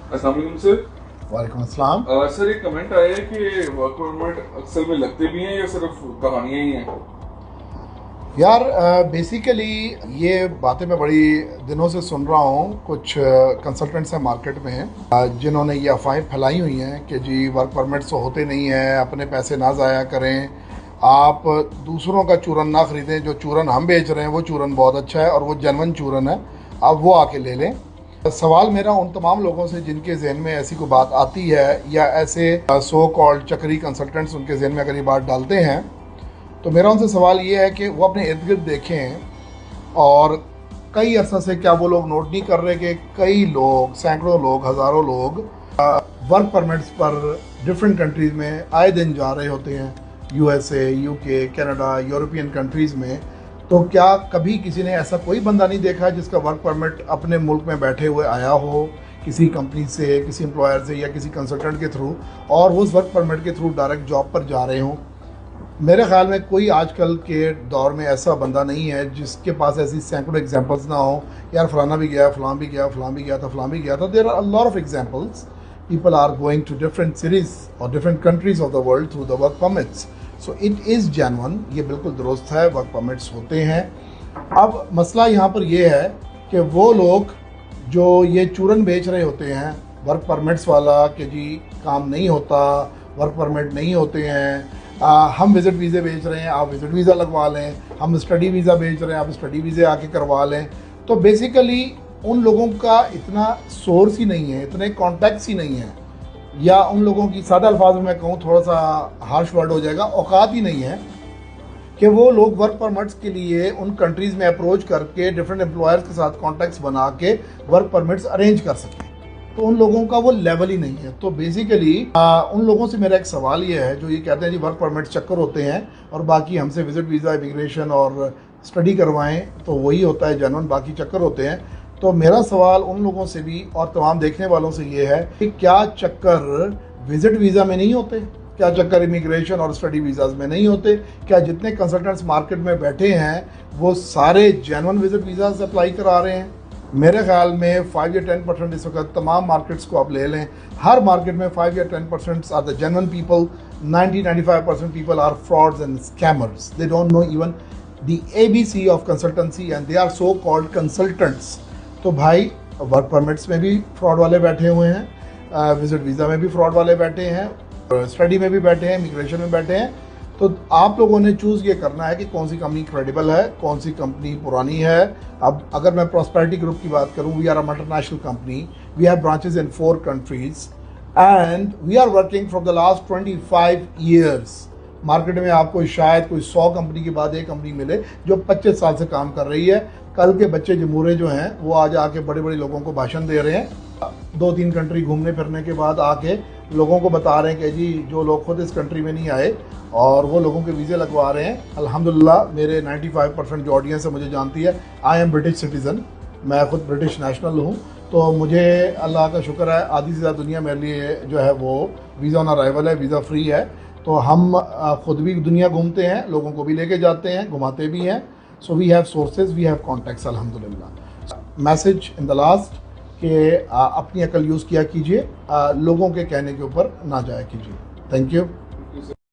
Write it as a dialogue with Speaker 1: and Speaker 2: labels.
Speaker 1: अस्सलाम वालेकुम सर।
Speaker 2: वालेकुम अस्सलाम।
Speaker 1: सर एक कमेंट आया है कि वर्क परमिट अक्सर में लगते भी हैं या सिर्फ कहानियां ही हैं।
Speaker 2: यार बेसिकली ये बातें मैं बड़ी दिनों से सुन रहा हूँ। कुछ कंसल्टेंट्स हैं मार्केट में जिन्होंने ये अफवाहें फैलाई हुई हैं कि जी वर्क परमिट्स तो होते नहीं हैं, अपने पैसे ना ज़ाया करें, आप दूसरों का चूरन ना ख़रीदें, जो चूरन हम बेच रहे हैं वो चूरन बहुत अच्छा है और वो जेन्युइन चूरन है, आप वो आके ले लें। सवाल मेरा उन तमाम लोगों से जिनके जहन में ऐसी कोई बात आती है या ऐसे सो कॉल्ड चक्री कंसल्टेंट्स उनके जहन में अगर ये बात डालते हैं, तो मेरा उनसे सवाल ये है कि वो अपने इर्द गिर्द देखें और कई अरसा से क्या वो लोग नोट नहीं कर रहे कि कई लोग, सैकड़ों लोग, हज़ारों लोग वर्क परमिट्स पर डिफरेंट कंट्रीज़ में आए दिन जा रहे होते हैं, USA, UK, Canada, European countries में। तो क्या कभी किसी ने ऐसा कोई बंदा नहीं देखा जिसका वर्क परमिट अपने मुल्क में बैठे हुए आया हो किसी कंपनी से, किसी एम्प्लॉयर से या किसी कंसल्टेंट के थ्रू, और वो उस वर्क परमिट के थ्रू डायरेक्ट जॉब पर जा रहे हों? मेरे ख्याल में कोई आजकल के दौर में ऐसा बंदा नहीं है जिसके पास ऐसी सैकड़ों एग्जांपल्स ना हो। यार फलाना भी गया, फलां भी गया, फलां भी गया था, फलां भी गया था। There are a lot of examples. People are going to different series और different countries of the world through the work permits. So it is genuine, ये बिल्कुल दुरुस्त है, वर्क परमिट्स होते हैं। अब मसला यहाँ पर यह है कि वो लोग जो ये चूरन बेच रहे होते हैं वर्क परमिट्स वाला कि जी काम नहीं होता, वर्क परमिट नहीं होते हैं, हम विज़िट वीज़े बेच रहे हैं, आप विज़िट वीज़ा लगवा लें, हम स्टडी वीज़ा बेच रहे हैं, आप स्टडी वीज़े आके करवा लें। तो बेसिकली उन लोगों का इतना सोर्स ही नहीं है, इतने कॉन्टैक्ट्स ही नहीं है, या उन लोगों की, सादा अल्फाज में मैं कहूँ, थोड़ा सा हार्श वर्ड हो जाएगा, औकात ही नहीं है कि वो लोग वर्क परमिट्स के लिए उन कंट्रीज़ में अप्रोच करके डिफरेंट एम्प्लॉयर्स के साथ कॉन्टैक्ट्स बना के वर्क परमिट्स अरेंज कर सकें। तो उन लोगों का वो लेवल ही नहीं है। तो बेसिकली उन लोगों से मेरा एक सवाल ये है जो ये कहते हैं जी वर्क परमिट चक्कर होते हैं और बाकी हमसे विजिट वीज़ा, इमिग्रेशन और स्टडी करवाएं तो वही होता है जेन्युइन, बाकी चक्कर होते हैं। तो मेरा सवाल उन लोगों से भी और तमाम देखने वालों से ये है कि क्या चक्कर विजिट वीज़ा में नहीं होते? क्या चक्कर इमिग्रेशन और स्टडी वीज़ाज में नहीं होते? क्या जितने कंसल्टेंट्स मार्केट में बैठे हैं वो सारे जेन्युइन विजिट वीज़ा से अप्लाई करा रहे हैं? मेरे ख्याल में 5 या 10% इस वक्त तमाम मार्केट्स को आप ले लें, हर मार्केट में 5 या 10% are the genuine people. 90-95% people are frauds and scammers. They don't know even the ABC of consultancy and they are so called consultants. तो भाई वर्क परमिट्स में भी फ्रॉड वाले बैठे हुए हैं, विजिट वीज़ा में भी फ्रॉड वाले बैठे हैं, स्टडी में भी बैठे हैं, इमिग्रेशन में बैठे हैं। तो आप लोगों ने चूज़ ये करना है कि कौन सी कंपनी क्रेडिबल है, कौन सी कंपनी पुरानी है। अब अगर मैं प्रॉस्पेरिटी ग्रुप की बात करूं, we are a multinational company, we have branches in 4 countries and we are working from the last 25 years. Market में आपको शायद कोई 100 कंपनी के बाद एक कंपनी मिले जो 25 साल से काम कर रही है। कल के बच्चे जमूरे जो हैं वो आज आके बड़े बड़े लोगों को भाषण दे रहे हैं, 2-3 कंट्री घूमने फिरने के बाद आके लोगों को बता रहे हैं कि जी जो लोग खुद इस कंट्री में नहीं आए और वो लोगों के वीज़े लगवा रहे हैं। अल्हम्दुलिल्लाह मेरे 95% जो ऑडियंस है मुझे जानती है, आई एम ब्रिटिश सिटीज़न, मैं खुद ब्रिटिश नेशनल हूँ। तो मुझे अल्लाह का शुक्र है आधी से ज़्यादा दुनिया मेरे लिए जो है वो वीज़ा ऑन अराइवल है, वीज़ा फ्री है। तो हम खुद भी दुनिया घूमते हैं, लोगों को भी लेके जाते हैं, घुमाते भी हैं। So we have sources, we have contacts अल्हम्दुलिल्लाह। मैसेज इन द लास्ट कि अपनी अकल यूज़ किया कीजिए, लोगों के कहने के ऊपर ना जाया कीजिए। Thank you.